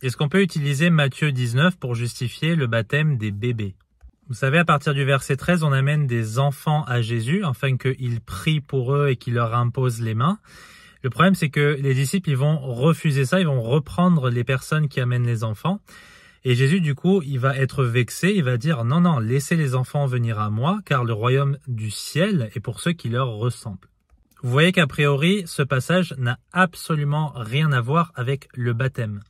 Est-ce qu'on peut utiliser Matthieu 19 pour justifier le baptême des bébés? Vous savez, à partir du verset 13, on amène des enfants à Jésus afin qu'il prie pour eux et qu'il leur impose les mains. Le problème, c'est que les disciples, ils vont refuser ça, ils vont reprendre les personnes qui amènent les enfants. Et Jésus, du coup, il va être vexé, il va dire « Non, non, laissez les enfants venir à moi, car le royaume du ciel est pour ceux qui leur ressemblent. » Vous voyez qu'a priori, ce passage n'a absolument rien à voir avec le baptême.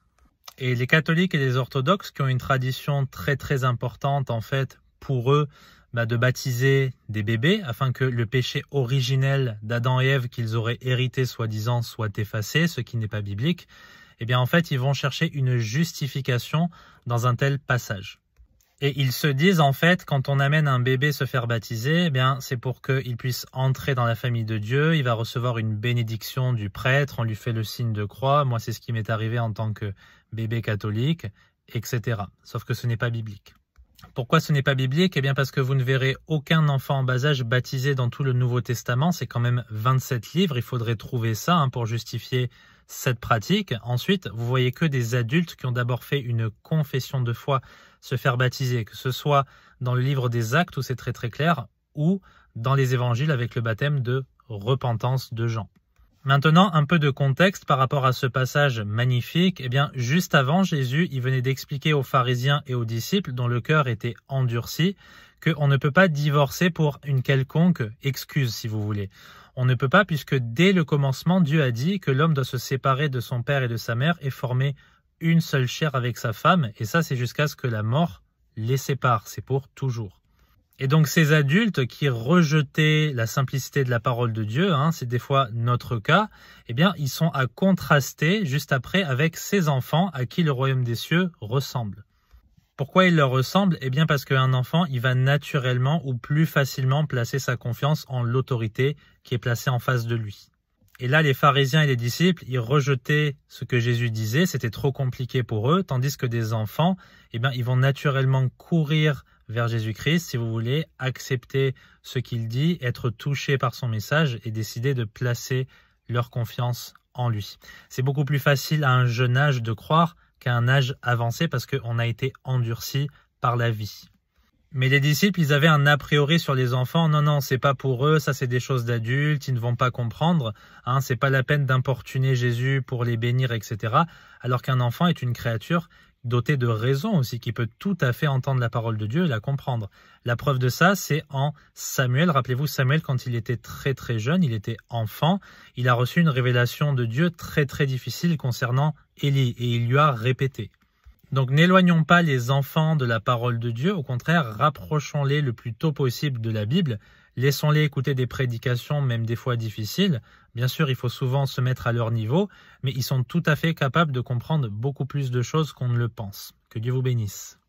Et les catholiques et les orthodoxes qui ont une tradition très très importante en fait pour eux de baptiser des bébés afin que le péché originel d'Adam et Ève qu'ils auraient hérité soi-disant soit effacé, ce qui n'est pas biblique, eh bien en fait ils vont chercher une justification dans un tel passage. Et ils se disent en fait quand on amène un bébé se faire baptiser, eh bien c'est pour qu'il puisse entrer dans la famille de Dieu, il va recevoir une bénédiction du prêtre, on lui fait le signe de croix, moi c'est ce qui m'est arrivé en tant que bébé catholique, etc. Sauf que ce n'est pas biblique. Pourquoi ce n'est pas biblique? Eh bien parce que vous ne verrez aucun enfant en bas âge baptisé dans tout le Nouveau Testament, c'est quand même 27 livres, il faudrait trouver ça pour justifier cette pratique. Ensuite, vous voyez que des adultes qui ont d'abord fait une confession de foi se faire baptiser, que ce soit dans le livre des Actes où c'est très très clair, ou dans les évangiles avec le baptême de repentance de Jean. Maintenant, un peu de contexte par rapport à ce passage magnifique. Eh bien, juste avant, Jésus, il venait d'expliquer aux pharisiens et aux disciples, dont le cœur était endurci, qu'on ne peut pas divorcer pour une quelconque excuse, si vous voulez. On ne peut pas puisque dès le commencement, Dieu a dit que l'homme doit se séparer de son père et de sa mère et former une seule chair avec sa femme. Et ça, c'est jusqu'à ce que la mort les sépare. C'est pour toujours. Et donc ces adultes qui rejetaient la simplicité de la parole de Dieu, c'est des fois notre cas, eh bien ils sont à contraster juste après avec ces enfants à qui le royaume des cieux ressemble. Pourquoi il leur ressemble? Eh bien parce qu'un enfant, il va naturellement ou plus facilement placer sa confiance en l'autorité qui est placée en face de lui. Et là, les pharisiens et les disciples, ils rejetaient ce que Jésus disait, c'était trop compliqué pour eux, tandis que des enfants, eh bien ils vont naturellement courir vers Jésus-Christ, si vous voulez, accepter ce qu'il dit, être touchés par son message et décider de placer leur confiance en lui. C'est beaucoup plus facile à un jeune âge de croire qu'à un âge avancé parce qu'on a été endurci par la vie. Mais les disciples, ils avaient un a priori sur les enfants. Non, c'est pas pour eux, ça c'est des choses d'adultes, ils ne vont pas comprendre. C'est pas la peine d'importuner Jésus pour les bénir, etc. Alors qu'un enfant est une créature doté de raison aussi, qui peut tout à fait entendre la parole de Dieu et la comprendre. La preuve de ça, c'est en Samuel. Rappelez-vous, Samuel, quand il était très très jeune, il était enfant, il a reçu une révélation de Dieu très très difficile concernant Élie, et il lui a répété. Donc n'éloignons pas les enfants de la parole de Dieu, au contraire, rapprochons-les le plus tôt possible de la Bible, laissons-les écouter des prédications, même des fois difficiles. Bien sûr, il faut souvent se mettre à leur niveau, mais ils sont tout à fait capables de comprendre beaucoup plus de choses qu'on ne le pense. Que Dieu vous bénisse.